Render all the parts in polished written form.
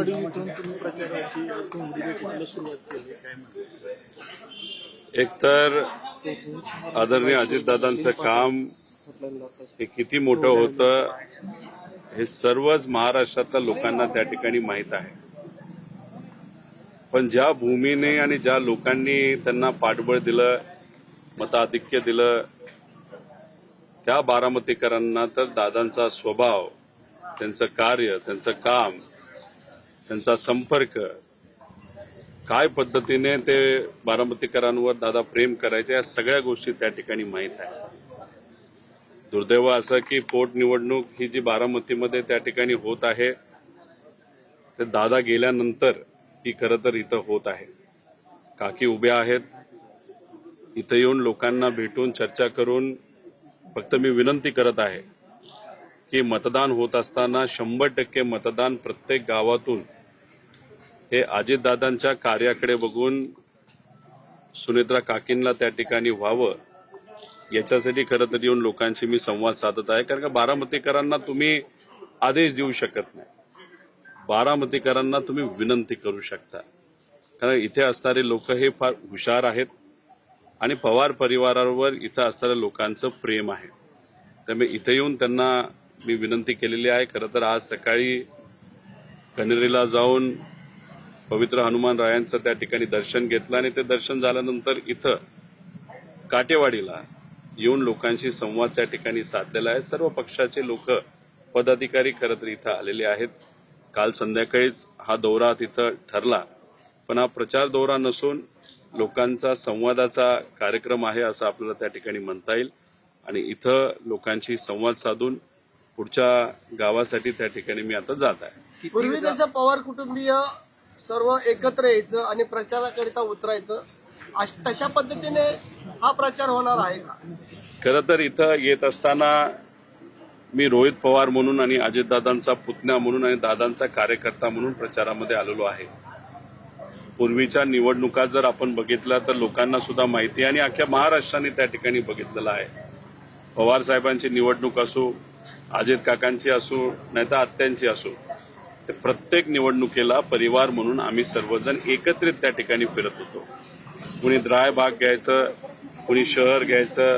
काटेवाडी इथून तुम्ही प्रचाराची कोंबडी भेटीला सुरुवात केली, काय म्हणता? एकतर आदरणीय अजितदादांचं काम हे किती मोठं होतं हे सर्वच महाराष्ट्रातल्या लोकांना त्या ठिकाणी माहीत आहे. पण ज्या भूमीने आणि ज्या लोकांनी त्यांना पाठबळ दिलं, मताधिक्य दिलं, त्या बारामतीकरांना तर दादांचा स्वभाव, त्यांचं कार्य, त्यांचं काम, त्यांचा संपर्क, काय पद्धतीने ते बारामतीकरांवर दादा प्रेम करायचे, या सगळ्या गोष्टी त्या ठिकाणी माहीत आहे. दुर्दैव असं की पोटनिवडणूक ही जी बारामतीमध्ये त्या ठिकाणी होत आहे ते दादा गेल्यानंतर ही खरं तर इथं होत आहे. काकी उभ्या आहेत, इथं येऊन लोकांना भेटून चर्चा करून फक्त मी विनंती करत आहे की मतदान होत असताना 100% मतदान प्रत्येक गावातून हे अजितदादांच्या कार्याकडे बघून सुनेत्रा काकींना त्या ठिकाणी व्हावं, याच्यासाठी खरं तर येऊन लोकांशी मी संवाद साधत आहे. कारण का बारामतीकरांना तुम्ही आदेश देऊ शकत नाही, बारामतीकरांना तुम्ही विनंती करू शकता. कारण इथे असणारे लोक हे फार हुशार आहेत आणि पवार परिवारावर इथं असणाऱ्या लोकांचं प्रेम आहे. त्यामुळे इथे येऊन त्यांना मी विनंती केलेली आहे. खरं तर आज सकाळी कनेरीला जाऊन पवित्र हनुमान रायांचं त्या ठिकाणी दर्शन घेतलं आणि ते दर्शन झाल्यानंतर इथं काटेवाडीला येऊन लोकांशी संवाद त्या ठिकाणी साधलेला आहे. सर्व पक्षाचे लोक, पदाधिकारी खरं तर इथं आलेले आहेत. काल संध्याकाळीच हा दौरा तिथं ठरला, पण हा प्रचार दौरा नसून लोकांचा संवादाचा कार्यक्रम आहे असं आपल्याला त्या ठिकाणी म्हणता येईल. आणि इथं लोकांशी संवाद साधून पुढच्या गावासाठी त्या ठिकाणी मी आता जात आहे. पूर्वी जसं पवार कुटुंबीय सर्व एकत्र यायचं आणि प्रचाराकरिता उतरायचं, तशा पद्धतीने हा प्रचार होणार आहे का? खरं तर इथं येत असताना मी रोहित पवार म्हणून आणि अजितदादांचा पुतण्या म्हणून आणि दादांचा कार्यकर्ता म्हणून प्रचारामध्ये आलेलो आहे. पूर्वीच्या निवडणुका जर आपण बघितल्या तर लोकांना सुद्धा माहिती आहे आणि अख्ख्या महाराष्ट्राने त्या ठिकाणी बघितलेलं आहे. पवार साहेबांची निवडणूक असो, अजित काकांची असो, नाहीतर आत्यांची असो, ते प्रत्येक निवडणुकीला परिवार म्हणून आम्ही सर्वजण एकत्रित त्या ठिकाणी फिरत होतो. कुणी द्राय भाग घ्यायचं, कुणी शहर घ्यायचं,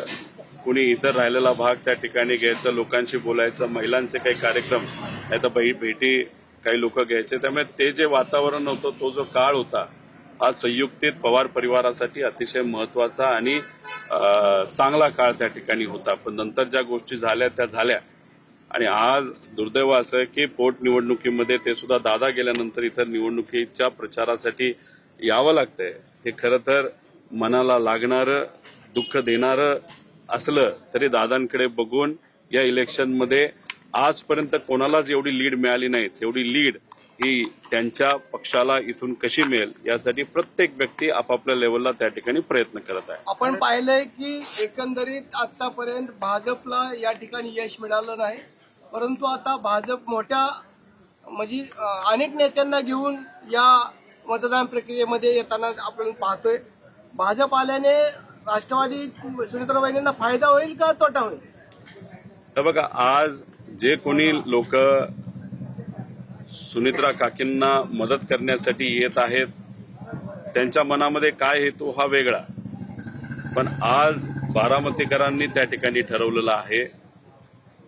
कुणी इतर राहिलेला भाग त्या ठिकाणी घ्यायचं, लोकांशी बोलायचं, महिलांचे काही कार्यक्रम नाही तर भेटी काही लोक घ्यायचे. त्यामुळे ते जे वातावरण होतं, तो जो काळ होता, हा संयुक्तित पवार परिवारासाठी अतिशय महत्वाचा आणि चांगला काळ त्या ठिकाणी होता. पण नंतर ज्या गोष्टी झाल्या त्या झाल्या आणि आज दुर्दैव असं की पोटनिवडणुकीमध्ये ते सुद्धा दादा गेल्यानंतर इतर निवडणुकीच्या प्रचारासाठी यावं लागतंय. हे खरं तर मनाला लागणारं, दुःख देणारं असलं तरी दादांकडे बघून या इलेक्शनमध्ये आजपर्यंत कोणालाच एवढी लीड मिळाली नाही, तेवढी लीड ही त्यांच्या पक्षाला इथून कशी मिळेल यासाठी प्रत्येक व्यक्ती आपापल्या लेवलला त्या ठिकाणी प्रयत्न करत आहे. आपण पाहिलंय की एकंदरीत आतापर्यंत भाजपला या ठिकाणी यश मिळालं नाही, परंतु आता भाजप मोठ्या म्हणजे अनेक नेत्यांना घेऊन या मतदान प्रक्रियेमध्ये येताना आपण पाहतोय. भाजप आल्याने राष्ट्रवादी सुनेत्राबाईंना फायदा होईल का तोटा होईल? तर बघा, आज जे कोणी लोक सुनेत्रा काकींना मदत करण्यासाठी येत आहेत त्यांच्या मनामध्ये काय हेतू हा वेगळा, पण आज बारामतीकरांनी त्या ठिकाणी ठरवलेलं आहे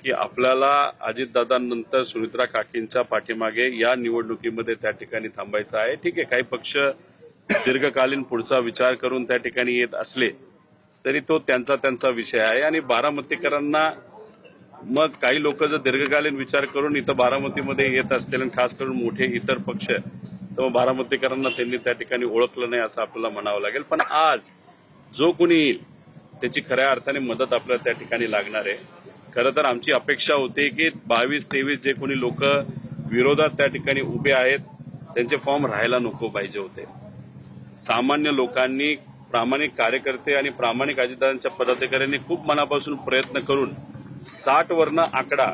की आपल्याला अजितदादांनंतर सुनेत्रा काकींच्या पाठीमागे या निवडणुकीमध्ये त्या ठिकाणी थांबायचं आहे. ठीक आहे, काही पक्ष दीर्घकालीन पुढचा विचार करून त्या ठिकाणी येत असले तरी तो त्यांचा विषय आहे. आणि बारामतीकरांना मग काही लोक जर दीर्घकालीन विचार करून इथं बारामतीमध्ये येत असतील आणि खास करून मोठे इतर पक्ष, तर मग बारामतीकरांना त्यांनी त्या ठिकाणी ओळखलं नाही असं आपल्याला म्हणावं लागेल. पण आज जो कोणी येईल त्याची खऱ्या अर्थाने मदत आपल्याला त्या ठिकाणी लागणार आहे. खरं तर आमची अपेक्षा होती की 22-23 जे कोणी लोक विरोधात त्या ठिकाणी उभे आहेत त्यांचे फॉर्म राहायला नको पाहिजे होते. सामान्य लोकांनी, प्रामाणिक कार्यकर्ते आणि प्रामाणिक अजितदादांच्या पदाधिकाऱ्यांनी खूप मनापासून प्रयत्न करून 60 वरनं आकडा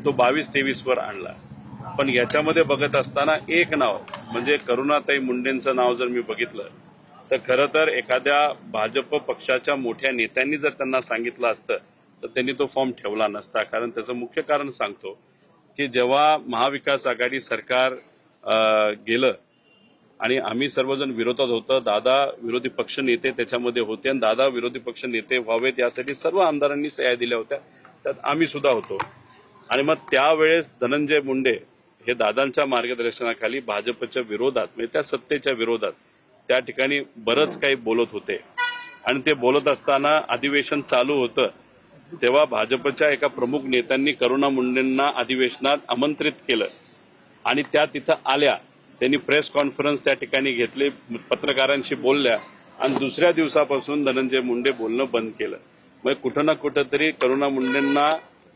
तो 22-23 वर आणला. पण याच्यामध्ये बघत असताना एक नाव म्हणजे करुणाताई मुंडेंचं नाव जर मी बघितलं तर खरं तर एखाद्या भाजप पक्षाच्या मोठ्या नेत्यांनी जर त्यांना सांगितलं असतं तर त्यांनी तो फॉर्म ठेवला नसता. कारण त्याचं मुख्य कारण सांगतो की जेव्हा महाविकास आघाडी सरकार गेलं आणि आम्ही सर्वजण विरोधात होतो. दादा विरोधी पक्ष नेते त्याच्यामध्ये होते आणि दादा विरोधी पक्ष नेते व्हावेत यासाठी सर्व आमदारांनी सह्या दिल्या होत्या, त्यात आम्ही सुद्धा होतो. आणि मग त्यावेळेस धनंजय मुंडे हे दादांच्या मार्गदर्शनाखाली भाजपच्या विरोधात म्हणजे त्या सत्तेच्या विरोधात त्या ठिकाणी बरंच काही बोलत होते. आणि ते बोलत असताना अधिवेशन चालू होतं तेव्हा भाजपच्या एका प्रमुख नेत्यांनी करुणा मुंडेंना अधिवेशनात आमंत्रित केलं आणि त्या तिथं आल्या. त्यांनी प्रेस कॉन्फरन्स त्या ठिकाणी घेतली, पत्रकारांशी बोलल्या आणि दुसऱ्या दिवसापासून धनंजय मुंडे बोलणं बंद केलं. मग कुठं ना कुठं तरी करुणा मुंडेंना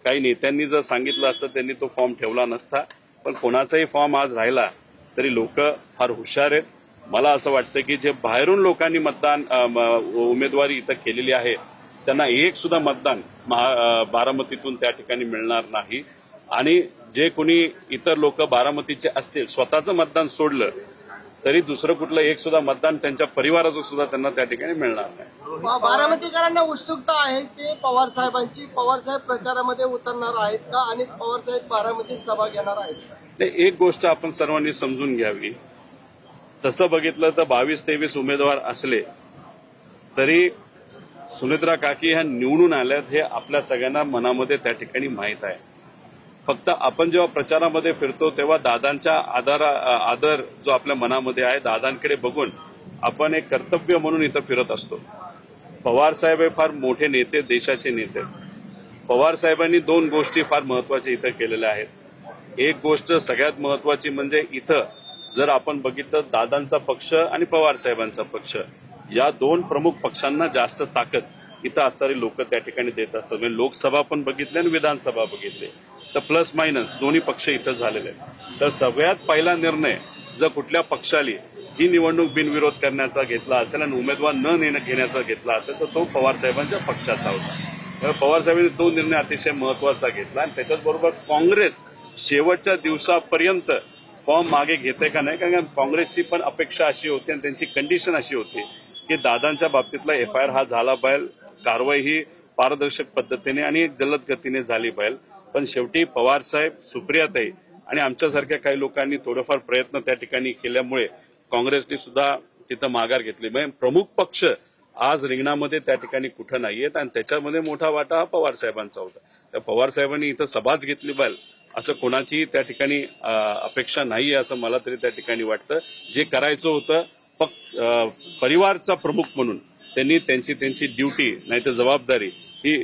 काही नेत्यांनी जर सांगितलं असतं त्यांनी तो फॉर्म ठेवला नसता. पण कोणाचाही फॉर्म आज राहिला तरी लोक फार हुशार आहेत. मला असं वाटतं की जे बाहेरून लोकांनी मतदान उमेदवारी इथं केलेली आहे त्यांना एक सुद्धा मतदान बारामतीतून त्या ठिकाणी मिळणार नाही. आणि जे कोणी इतर लोक बारामतीचे असतील स्वतःचं मतदान सोडलं तरी दुसरं कुठलं एक सुद्धा मतदान त्यांच्या परिवाराचं सुद्धा त्यांना त्या ठिकाणी मिळणार नाही. बारामतीकरांना उत्सुकता आहे की पवार साहेबांची, पवार साहेब प्रचारामध्ये उतरणार आहेत का आणि पवार साहेब बारामतीत सभा घेणार आहेत? एक गोष्ट आपण सर्वांनी समजून घ्यावी. तसं बघितलं तर 22-23 उमेदवार असले तरी सुनेत्रा काकी ह्या निवडून आल्यात हे आपल्या सगळ्यांना मनामध्ये त्या ठिकाणी माहीत आहे. फक्त आपण जेव्हा प्रचारामध्ये फिरतो तेव्हा दादांच्या आदर जो आपल्या मनामध्ये आहे दादांकडे बघून आपण एक कर्तव्य म्हणून इथं फिरत असतो. पवार साहेब हे फार मोठे नेते, देशाचे नेते. पवार साहेबांनी 2 गोष्टी फार महत्वाच्या इथं केलेल्या आहेत. एक गोष्ट सगळ्यात महत्वाची म्हणजे इथं जर आपण बघितलं दादांचा पक्ष आणि पवार साहेबांचा पक्ष या 2 प्रमुख पक्षांना जास्त ताकद इथं असणारी लोक त्या ठिकाणी देत असतात. म्हणजे लोकसभा पण बघितली आणि विधानसभा बघितली तर प्लस मायनस दोन्ही पक्ष इथं झालेले आहेत. तर सगळ्यात पहिला निर्णय जर कुठल्या पक्षाली ही निवडणूक बिनविरोध करण्याचा घेतला असेल आणि उमेदवार न घेण्याचा घेतला असेल तर तो पवार साहेबांच्या पक्षाचा होता. पवार साहेबांनी तो निर्णय अतिशय महत्वाचा घेतला आणि त्याच्याचबरोबर काँग्रेस शेवटच्या दिवसापर्यंत फॉर्म मागे घेते का नाही, कारण काँग्रेसची पण अपेक्षा अशी होती आणि त्यांची कंडिशन अशी होती की दादांच्या बाबतीतला FIR हा झाला पाहिजे, कारवाई ही पारदर्शक पद्धतीने आणि जलद गतीने झाली पाहिजे. पण शेवटी पवार साहेब, सुप्रियाताई आणि आमच्यासारख्या काही लोकांनी थोडेफार प्रयत्न त्या ठिकाणी केल्यामुळे काँग्रेसने सुद्धा तिथं माघार घेतली. म्हणजे प्रमुख पक्ष आज रिंगणामध्ये त्या ठिकाणी कुठं नाहीयेत आणि त्याच्यामध्ये मोठा वाटा हा पवार साहेबांचा होता. त्या पवार साहेबांनी इथं सभाच घेतली पाहिजे असं कोणाचीही त्या ठिकाणी अपेक्षा नाहीये असं मला तरी त्या ठिकाणी वाटतं. जे करायचं होतं परिवारचा प्रमुख म्हणून त्यांनी त्यांची ड्युटी नाही तर जबाबदारी ही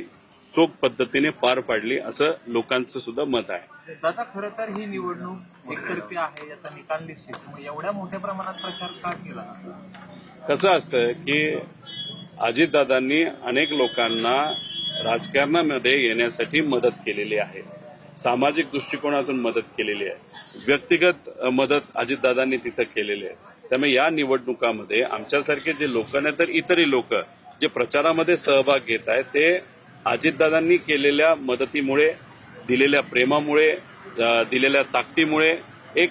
चोख पद्धतीने पार पाडली असं लोकांचं सुद्धा मत आहे. दादा, खरं तर ही निवडणूक एकतर्फी आहे याचा निकाल निश्चित. मग एवढ्या मोठ्या प्रमाणात प्रचार का केला? कसं असतं की अजितदादांनी अनेक लोकांना राजकारणामध्ये येण्यासाठी मदत केलेली आहे, सामाजिक दृष्टिकोनातून मदत केलेली आहे, व्यक्तिगत मदत अजितदादांनी तिथं केलेली आहे. त्यामुळे या निवडणुकामध्ये आमच्यासारखे जे लोक नाही तर इतरही लोक जे प्रचारामध्ये सहभाग घेत आहेत ते अजितदादांनी केलेल्या मदतीमुळे, दिलेल्या प्रेमामुळे, दिलेल्या ताकदीमुळे एक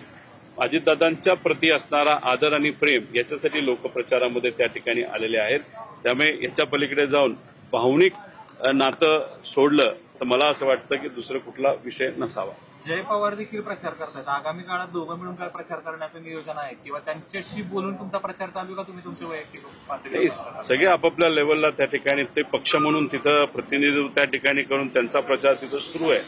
अजितदादांच्या प्रती असणारा आदर आणि प्रेम याच्यासाठी लोक प्रचारामध्ये त्या ठिकाणी आलेले आहेत. त्यामुळे याच्या पलीकडे जाऊन भावनिक नातं सोडलं तर मला असं वाटतं की दुसरं कुठला विषय नसावा. जय पवार देखील प्रचार करतात. आगामी काळात दोघं मिळून काय प्रचार करण्याचं नियोजन आहे किंवा त्यांच्याशी बोलून तुमचा प्रचार चालू का तुम्ही तुमच्या वैयक्तिक पातळीवर? सगळे आपापल्या लेवलला त्या ठिकाणी ते पक्ष म्हणून तिथं प्रतिनिधित्व त्या ठिकाणी करून त्यांचा प्रचार तिथं सुरू आहे.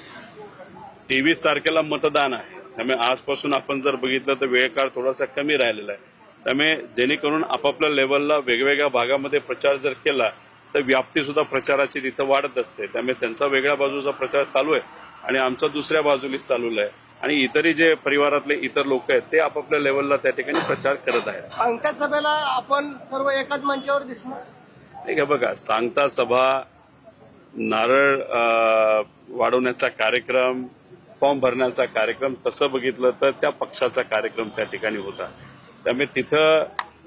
23 तारखेला मतदान आहे. त्यामुळे आजपासून आपण जर बघितलं तर वेळ काळ थोडासा कमी राहिलेला आहे. त्यामुळे जेणेकरून आपापल्या लेवलला वेगवेगळ्या भागामध्ये प्रचार जर केला तर व्याप्ती सुद्धा प्रचाराची तिथं वाढत असते. त्यामुळे त्यांचा वेगळ्या बाजूचा प्रचार चालू आहे आणि आमचा दुसऱ्या बाजूला चालू आहे आणि इतरही जे परिवारातले इतर लोक आहेत ते आपापल्या लेवलला त्या ठिकाणी प्रचार करत आहेत. सांगता सभेला आपण सर्व एकाच मंचावर दिसणार? नाही बघा, सांगता सभा, नारळ वाढवण्याचा कार्यक्रम, फॉर्म भरण्याचा कार्यक्रम तसं बघितलं तर त्या पक्षाचा कार्यक्रम त्या ठिकाणी होता. त्यामुळे तिथं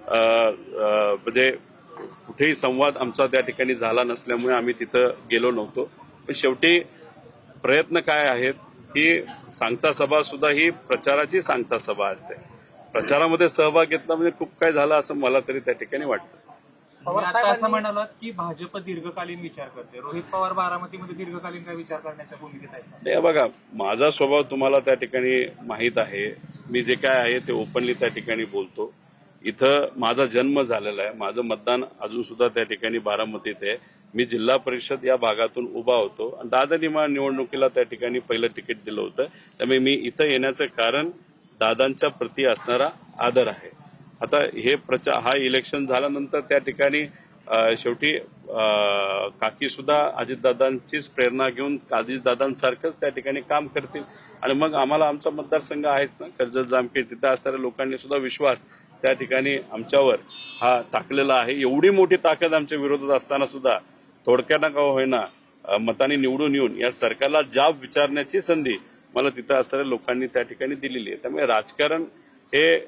म्हणजे कुठेही संवाद आमचा त्या ठिकाणी झाला नसल्यामुळे आम्ही तिथं गेलो नव्हतो. पण शेवटी प्रयत्न काय आहेत की सांगता सभा सुद्धा ही प्रचाराची सांगता सभा असते. प्रचारामध्ये सहभाग घेतला म्हणजे खूप काय झालं असं मला तरी त्या ठिकाणी वाटतं. तुम्ही आता असं म्हणालात की भाजप दीर्घकालीन विचार करते. रोहित पवार बारामतीमध्ये दीर्घकालीन काय विचार करण्याच्या भूमिकेत आहेत? हे बघा, माझा स्वभाव तुम्हाला त्या ठिकाणी माहीत आहे. मी जे काय आहे ते ओपनली त्या ठिकाणी बोलतो. इथं माझा जन्म झालेला आहे, माझं मतदान अजून सुद्धा त्या ठिकाणी बारामतीत आहे. मी जिल्हा परिषद या भागातून उभा होतो आणि दादांनी मला निवडणुकीला त्या ठिकाणी पहिलं तिकीट दिलं होतं. त्यामुळे मी इथं येण्याचं कारण दादांच्या प्रती असणारा आदर आहे. आता हे हा इलेक्शन झाल्यानंतर त्या ठिकाणी शेवटी काकी सुद्धा अजितदादांचीच प्रेरणा घेऊन अजितदादांसारखंच त्या ठिकाणी काम करतील आणि मग आम्हाला आमचा मतदारसंघ आहेच ना, कर्जत जामखेड, तिथं असणाऱ्या लोकांनी सुद्धा विश्वास त्या ठिकाणी आमच्यावर हा टाकलेला आहे. एवढी मोठी ताकद आमच्या विरोधात असताना सुद्धा थोडक्यानं का होईना मतांनी निवडून येऊन या सरकारला जाब विचारण्याची संधी मला तिथं असणाऱ्या लोकांनी त्या ठिकाणी दिलेली आहे. त्यामुळे राजकारण हे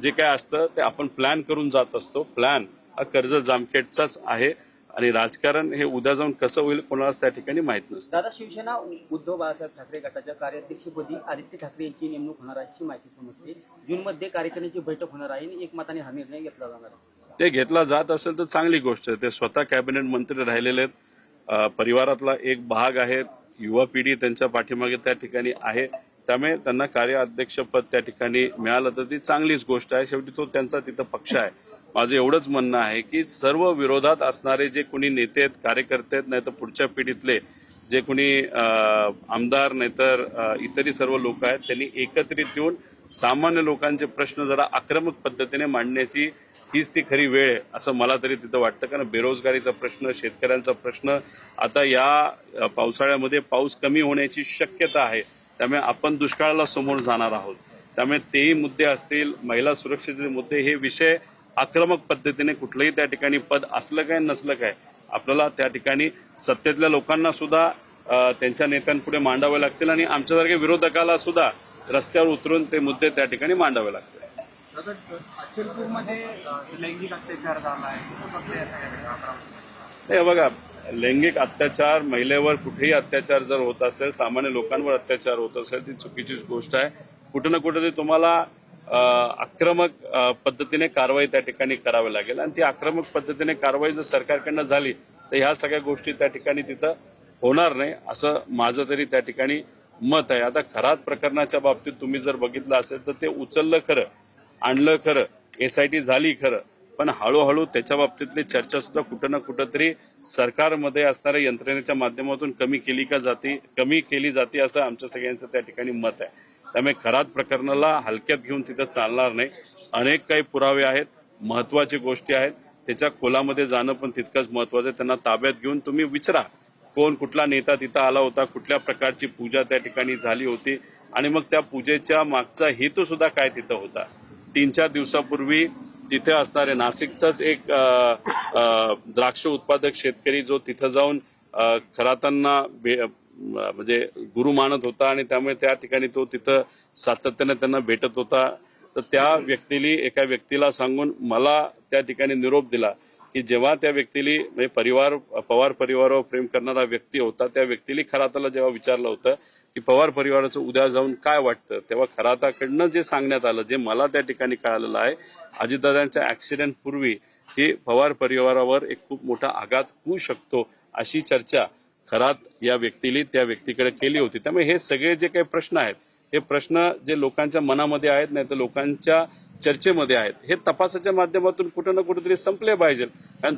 जे काय असतं ते आपण प्लॅन करून जात असतो. प्लॅन हा कर्जत जामखेडचाच आहे आणि राजकारण हे उद्या जाऊन कसं होईल कोणालाच त्या ठिकाणी माहित नसतं. दादा, शिवसेना उद्धव बाळासाहेब ठाकरे गटाच्या कार्याध्यक्षपदी आदित्य ठाकरे यांची नेमणूक होणार आहे अशी माहिती समजते. जूनमध्ये कार्यकारिणीची बैठक होणार आहे आणि एकमताने हा निर्णय घेतला जाणार आहे. ते घेतला जात असेल तर चांगली गोष्ट आहे. ते स्वतः कॅबिनेट मंत्री राहिलेले आहेत, परिवारातला एक भाग आहेत, युवा पिढी त्यांच्या पाठीमागे त्या ठिकाणी आहे. त्यामुळे त्यांना कार्याध्यक्षपद त्या ठिकाणी मिळालं तर ती चांगलीच गोष्ट आहे. शेवटी तो त्यांचा तिथं पक्ष आहे. माझं एवढंच म्हणणं आहे की सर्व विरोधात असणारे जे कोणी नेते आहेत, कार्यकर्ते आहेत, नाहीतर पुढच्या पिढीतले जे कोणी आमदार नाहीतर इतरही सर्व लोक आहेत, त्यांनी एकत्रित येऊन सामान्य लोकांचे प्रश्न जरा आक्रमक पद्धतीने मांडण्याची हीच ती खरी वेळ आहे असं मला तरी तिथं वाटतं. कारण बेरोजगारीचा प्रश्न, शेतकऱ्यांचा प्रश्न, आता या पावसाळ्यामध्ये पाऊस कमी होण्याची शक्यता आहे. त्यामुळे आपण दुष्काळाला समोर जाणार आहोत. त्यामुळे तेही मुद्दे असतील, महिला सुरक्षेचे मुद्दे, हे विषय आक्रमक पद्धतीने कुठलंही त्या ठिकाणी पद असलं काय नसलं काय आपल्याला त्या ठिकाणी सत्तेतल्या लोकांना सुद्धा त्यांच्या नेत्यांपुढे मांडावे लागतील आणि आमच्यासारख्या विरोधकाला सुद्धा रस्त्यावर उतरून ते मुद्दे त्या ठिकाणी मांडावे लागतील. अचलपूरमध्ये लैंगिक अत्याचार झाला आहे, हे बघा, लैंगिक अत्याचार, महिलेवर कुठेही अत्याचार जर होत असेल, सामान्य लोकांवर अत्याचार होत असेल, ती चुकीचीच गोष्ट आहे. कुठं ना कुठं ते तुम्हाला आक्रमक पद्धतीने कारवाई त्या ठिकाणी करावी लागेल आणि ती आक्रमक पद्धतीने कारवाई जर सरकारकडनं झाली तर ह्या सगळ्या गोष्टी त्या ठिकाणी तिथं होणार नाही असं माझं तरी त्या ठिकाणी मत आहे. आता खरात प्रकरणाच्या बाबतीत तुम्ही जर बघितलं असेल तर ते उचललं खरं, आणलं खरं, SIT झाली खरं, पण हळूहळू त्याच्या बाबतीतली चर्चा सुद्धा कुठं ना कुठं तरी सरकारमध्ये असणाऱ्या यंत्रणेच्या माध्यमातून कमी केली जाते असं आमच्या सगळ्यांचं त्या ठिकाणी मत आहे. त्यामुळे खरात प्रकरणाला हलक्यात घेऊन तिथं चालणार नाही. अनेक काही पुरावे आहेत, महत्वाची गोष्टी आहेत, त्याच्या खोलामध्ये जाणं पण तितकंच महत्वाचं आहे. त्यांना ताब्यात घेऊन तुम्ही विचारा कोण कुठला नेता तिथं आला होता, कुठल्या प्रकारची पूजा त्या ठिकाणी झाली होती आणि मग त्या पूजेच्या मागचा हेतू सुद्धा काय तिथं होता. 3-4 दिवसापूर्वी तिथे असणारे नाशिकचाच एक द्राक्ष उत्पादक शेतकरी जो तिथं जाऊन खरातांना म्हणजे गुरु मानत होता आणि त्यामुळे त्या ठिकाणी तो तिथं सातत्याने त्यांना भेटत होता. तर त्या एका व्यक्तीला सांगून मला त्या ठिकाणी निरोप दिला की जेव्हा त्या व्यक्तीला म्हणजे पवार परिवारावर प्रेम करणारा व्यक्ती होता, त्या व्यक्तीला खराताला जेव्हा विचारलं होतं की पवार परिवाराचं उद्या जाऊन काय वाटतं, तेव्हा खराताकडनं जे सांगण्यात आलं, जे मला त्या ठिकाणी कळालेलं आहे, अजितदादांच्या ऍक्सिडेंट पूर्वी की पवार परिवारावर एक खूप मोठा आघात होऊ शकतो अशी चर्चा खरात या व्यक्तीने त्या व्यक्तीकडे केली होती. त्यामुळे हे सगळे जे काही प्रश्न आहेत, हे प्रश्न जे लोकांच्या मनामध्ये आहेत नाही तर लोकांच्या चर्चेमध्ये आहेत, हे तपासाच्या माध्यमातून कुठं ना कुठेतरी संपले पाहिजे. कारण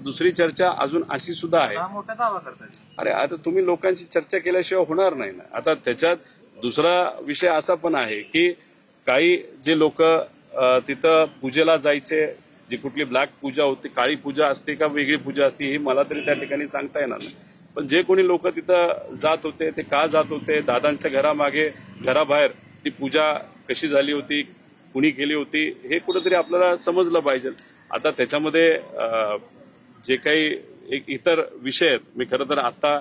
दुसरी चर्चा अजून अशी सुद्धा आहे. मोठा दावा करतात. अरे आता तुम्ही लोकांची चर्चा केल्याशिवाय होणार नाही ना. आता त्याच्यात दुसरा विषय असा पण आहे की काही जे लोक तिथं पूजेला जायचे, जी कुठली ब्लॅक पूजा होती, काळी पूजा असते का वेगळी पूजा असते ही मला तरी त्या ठिकाणी सांगता येणार नाही. पण जे कोणी लोक तिथं जात होते ते का जात होते, दादांच्या घराबाहेर ती पूजा कशी झाली होती, कुणी केली होती, हे कुठेतरी आपल्याला समजलं पाहिजे. आता त्याच्यामध्ये जे काही एक इतर विषय आहेत, मी खरं तर आता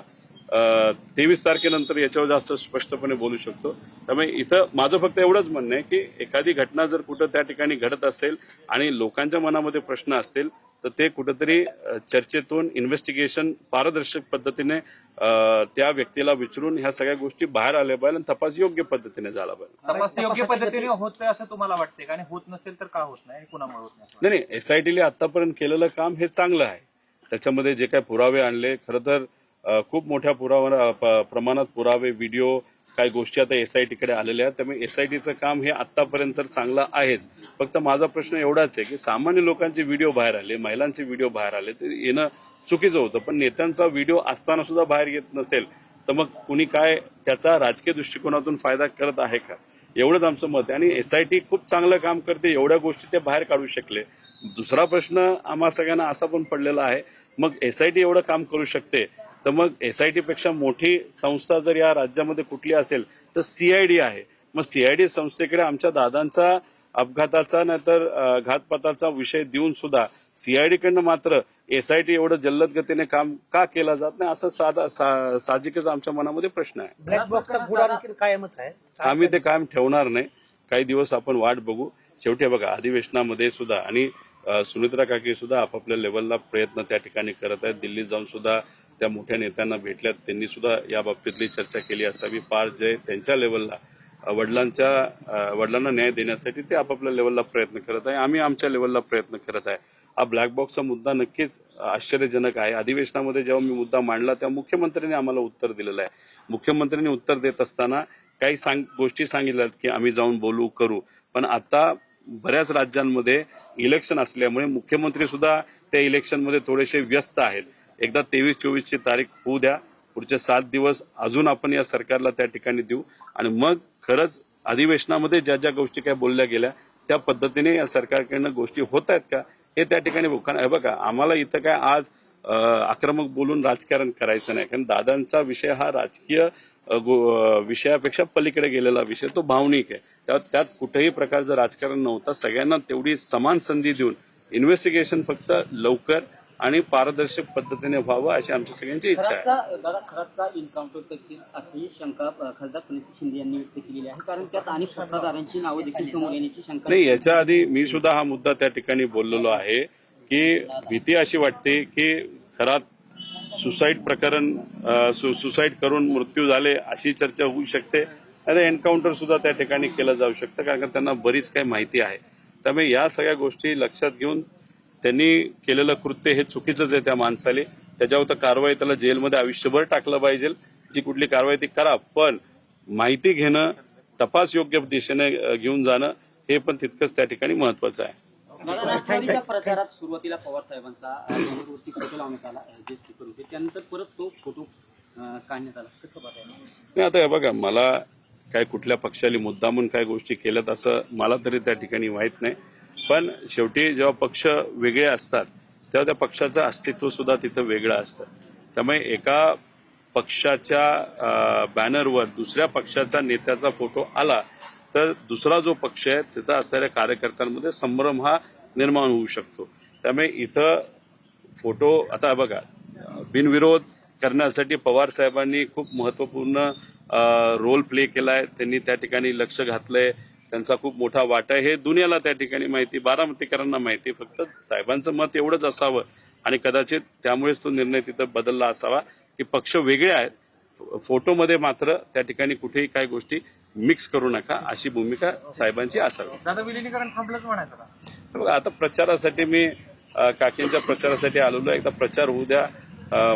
23 तारखेनंतर याच्यावर जास्त स्पष्टपणे बोलू शकतो. त्यामुळे इथं माझं फक्त एवढंच म्हणणं आहे की एखादी घटना जर कुठं त्या ठिकाणी घडत असेल आणि लोकांच्या मनामध्ये प्रश्न असतील तर ते कुठेतरी चर्चेतून इन्व्हेस्टिगेशन पारदर्शक पद्धतीने त्या व्यक्तीला विचारून ह्या सगळ्या गोष्टी बाहेर आल्या पाहिजे आणि तपास योग्य पद्धतीने झाला पाहिजे. तपास योग्य पद्धतीने होतोय असं तुम्हाला वाटतंय का? आणि होत नसेल तर का होत नाही, कुणामुळे होत नाही? नाही, एसआयटीने आतापर्यंत केलेलं काम हे चांगलं आहे. त्याच्यामध्ये जे काही पुरावे आणले, खरं तर खूप मोठ्या प्रमाणात पुरावे, व्हिडिओ, काही गोष्टी आता एसआयटीकडे आलेल्या आहेत. त्यामुळे एसआयटीचं काम हे आतापर्यंत चांगलं आहेच. फक्त माझा प्रश्न एवढाच आहे की सामान्य लोकांचे व्हिडिओ बाहेर आले, महिलांचे व्हिडिओ बाहेर आले, तर येणं चुकीचं होतं. पण नेत्यांचा व्हिडिओ असताना सुद्धा बाहेर येत नसेल तर मग कुणी काय त्याचा राजकीय दृष्टिकोनातून फायदा करत आहे का, एवढंच आमचं मत आहे. आणि एसआयटी खूप चांगलं काम करते, एवढ्या गोष्टी ते बाहेर काढू शकले. दुसरा प्रश्न आम्हा सगळ्यांना असा पण पडलेला आहे, मग एसआयटी एवढं काम करू शकते तर मग एसआयटी पेक्षा मोठी संस्था जर या राज्यामध्ये कुठली असेल तर सीआयडी आहे. मग सीआयडी संस्थेकडे आमच्या दादांचा अपघाताचा नाहीतर घातपाताचा विषय देऊन सुद्धा सीआयडीकडनं मात्र एसआयटी एवढं जल्लद गतीने काम का केलं जात नाही, असं साहजिकच आमच्या मनामध्ये प्रश्न आहे. ब्लॅक बॉक्सचा पुढा आणखी कायमच आहे. आम्ही ते कायम ठेवणार नाही. काही दिवस आपण वाट बघू. शेवटी बघा, अधिवेशनामध्ये सुद्धा आणि सुनित्रा काकी सुद्धा आपापल्या लेवलला प्रयत्न त्या ठिकाणी करत आहेत. दिल्लीत जाऊन सुद्धा त्या मोठ्या नेत्यांना भेटल्यात, त्यांनी सुद्धा या बाबतीतली चर्चा केली असावी. पार जे त्यांच्या लेवलला वडिलांना न्याय देण्यासाठी ते आपापल्या लेवलला प्रयत्न करत आहे. आम्ही आमच्या लेवलला प्रयत्न करत आहे. हा ब्लॅक बॉक्सचा मुद्दा नक्कीच आश्चर्यजनक आहे. अधिवेशनामध्ये जेव्हा मी मुद्दा मांडला तेव्हा मुख्यमंत्र्यांनी आम्हाला उत्तर दिलेलं आहे. मुख्यमंत्र्यांनी उत्तर देत असताना काही गोष्टी सांगितल्यात की आम्ही जाऊन बोलू करू, पण आता बऱ्याच राज्यांमध्ये इलेक्शन असल्यामुळे मुख्यमंत्री सुद्धा त्या इलेक्शनमध्ये थोडेसे व्यस्त आहेत. एकदा 23-24 तारीख होऊ द्या, पुढचे 7 दिवस अजून आपण या सरकारला त्या ठिकाणी देऊ आणि मग खरंच अधिवेशनामध्ये ज्या ज्या गोष्टी काय बोलल्या गेल्या त्या पद्धतीने या सरकारकडनं गोष्टी होत आहेत का हे त्या ठिकाणी बघू. कारण बघा, आम्हाला इथं काय आज आक्रमक बोलून राजकारण करायचं नाही, कारण दादांचा विषय हा राजकीय विषयापेक्षा पलीकडे गेलेला विषय, तो भावनिक आहे. त्यात कुठेही प्रकारचं राजकारण नव्हतं. सगळ्यांना तेवढी समान संधी देऊन इन्व्हेस्टिगेशन फक्त लवकर आणि पारदर्शक पद्धतीने व्हावं अशी आमची सगळ्यांची इच्छा आहे. दादा, खराबचा एन्काउंटर करतील अशी शंका खासदार प्रणिती शिंदे यांनी व्यक्त केलेली आहे, कारण त्यात अनेक सत्ताधाऱ्यांची नावं देखील समोर येण्याची शंका नाही. याच्या आधी मी सुद्धा हा मुद्दा त्या ठिकाणी बोललेलो आहे की भीती अशी वाटते की खरात सुसाईड प्रकरण सुसाईड करून मृत्यू झाले अशी चर्चा होऊ शकते. आता एन्काउंटर सुद्धा त्या ठिकाणी केलं जाऊ शकतं, कारण त्यांना बरीच काही माहिती आहे. त्यामुळे या सगळ्या गोष्टी लक्षात घेऊन त्यांनी केलेलं कृत्य हे चुकीचंच आहे. त्या माणसाले त्याच्यावर तर कारवाई, त्याला जेलमध्ये आयुष्यभर टाकलं पाहिजे. जी कुठली कारवाई ती करा, पण माहिती घेणं, तपास योग्य दिशेने घेऊन जाणं हे पण तितकंच त्या ठिकाणी महत्वाचं आहे. राष्ट्रवादीच्या प्रचारात सुरुवातीला पवार साहेबांचा बॅनरवरती फोटो लावण्यात आला, जे स्टिकर होते, त्यानंतर परत तो फोटो काढण्यात आला. कसं बघायला? नाही, आता हे बघा, मला काय कुठल्या पक्षाला मुद्दामून काय गोष्टी केल्यात असं मला तरी त्या ठिकाणी माहीत नाही. पण शेवटी जेव्हा पक्ष वेगळे असतात तेव्हा त्या पक्षाचं अस्तित्व सुद्धा तिथं वेगळं असतं. त्यामुळे एका पक्षाच्या बॅनरवर दुसऱ्या पक्षाच्या नेत्याचा फोटो आला तर दुसरा जो पक्ष आहे तिथं असणाऱ्या कार्यकर्त्यांमध्ये संभ्रम हा निर्माण होऊ शकतो. त्यामुळे इथं फोटो, आता बघा, बिनविरोध करण्यासाठी पवार साहेबांनी खूप महत्वपूर्ण रोल प्ले केलाय. त्यांनी त्या ठिकाणी लक्ष घातलंय, त्यांचा खूप मोठा वाटा आहे हे दुनियाला त्या ठिकाणी माहिती, बारामतीकरांना माहिती. फक्त साहेबांचं मत एवढंच असावं आणि कदाचित त्यामुळेच तो निर्णय तिथं बदलला असावा की पक्ष वेगळे आहेत, फोटोमध्ये मात्र त्या ठिकाणी कुठेही काही गोष्टी मिक्स करू नका अशी भूमिका साहेबांची असावी. दादा, विलिनीकरण थांबलंच म्हणायचं का? तर बघा, आता प्रचारासाठी मी काकींच्या प्रचारासाठी आलेलो. एकदा प्रचार होऊ द्या,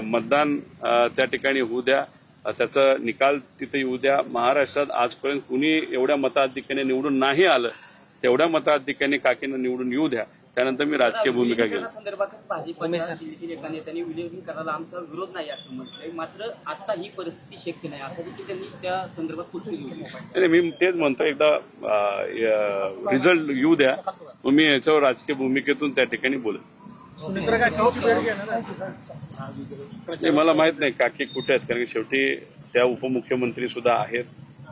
मतदान त्या ठिकाणी होऊ द्या, त्याचा निकाल तिथे येऊ द्या. महाराष्ट्रात आजपर्यंत कुणी एवढ्या मताधिक्याने निवडून नाही आलं, तेवढ्या मताधिक्याने काकींना निवडून येऊ द्या, त्यानंतर मी राजकीय भूमिका घेईन. संदर्भात भाजपच्या दिल्लीतील एका नेत्याने विलीनीकरण करायला आमचा विरोध नाही असं म्हटलंय, मात्र आता ही परिस्थिती शक्य नाही असं देखील त्यांनी त्या संदर्भात पुष्टी केली. मी तेच म्हणतो, एकदा रिझल्ट येऊ द्या, मग मी याच्यावर राजकीय भूमिकेतून त्या ठिकाणी बोलेन. मला माहित नाही काकी कुठे आहेत, कारण शेवटी त्या उपमुख्यमंत्री सुद्धा आहेत,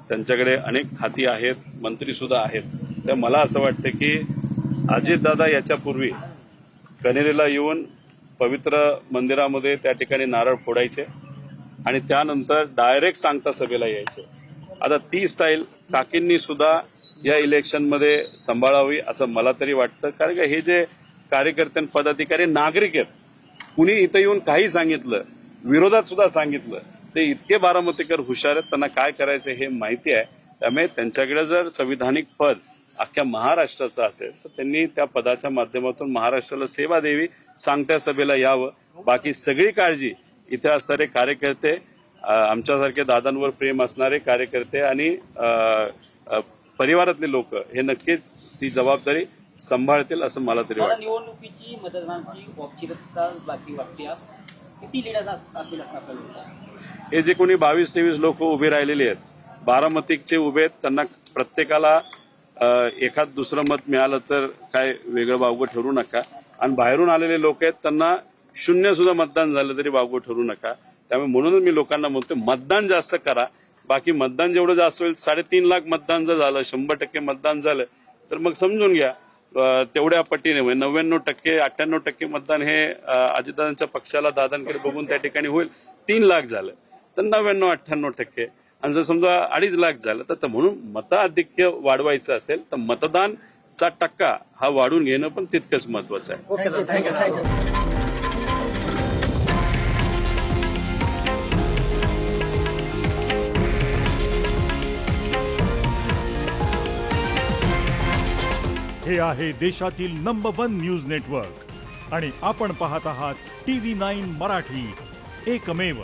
त्यांच्याकडे अनेक खाती आहेत, मंत्री सुद्धा आहेत. तर मला असं वाटतं की अजितदादा याच्यापूर्वी कनेरीला येऊन पवित्र मंदिरामध्ये त्या ठिकाणी नारळ फोडायचे आणि त्यानंतर डायरेक्ट सांगता सभेला यायचे. आता ती स्टाईल काकींनी सुद्धा या इलेक्शनमध्ये सांभाळावी असं मला तरी वाटतं, कारण हे जे कार्यकर्ते आणि पदाधिकारी नागरिक आहेत. कुणी इथं येऊन काही सांगितलं, विरोधात सुद्धा सांगितलं, ते इतके बारामतीकर हुशार आहेत, त्यांना काय करायचं हे माहिती आहे. त्यामुळे त्यांच्याकडे जर संविधानिक पद अख्ख्या महाराष्ट्राचं असेल तर त्यांनी त्या पदाच्या माध्यमातून महाराष्ट्राला सेवा द्यावी, सांगत्या सभेला यावं. बाकी सगळी काळजी इथे असणारे कार्यकर्ते, आमच्यासारखे दादांवर प्रेम असणारे कार्यकर्ते आणि परिवारातले लोक हे नक्कीच ती जबाबदारी सांभाळतील असं मला तरी मला वाटतं. निवडणुकीची मतदानाची औपचारिकता बाकी वाटते. किती लीड असेल असं आपल्याला? हे जे कोणी 22-23 लोक उभे राहिलेले आहेत, बारामतीचे उभे आहेत, त्यांना प्रत्येकाला एखाद दुसरं मत मिळालं तर काय वेगळं वावगं ठरू नका. आणि बाहेरून आलेले लोक आहेत, त्यांना 0 सुद्धा मतदान झालं तरी वावगं ठरू नका. त्यामुळे म्हणूनच मी लोकांना म्हणतो, मतदान जास्त करा. बाकी मतदान जेवढं जास्त होईल, 3.5 लाख मतदान जर झालं, 100% मतदान झालं तर मग समजून घ्या तेवढ्या पटीने 99%, 98% मतदान हे अजितदादांच्या पक्षाला, दादांकडे बघून त्या ठिकाणी होईल. 3 लाख झालं तर 99-98%, आणि जर समजा 2.5 लाख झालं तर म्हणून मताधिक्य वाढवायचं असेल तर मतदानचा टक्का हा वाढून घेणं पण तितकंच महत्वाचं आहे. Okay, thank you. हे आहे देशातील नंबर 1 न्यूज नेटवर्क आणि आपण पाहत आहात TV9 मराठी, एकमेव.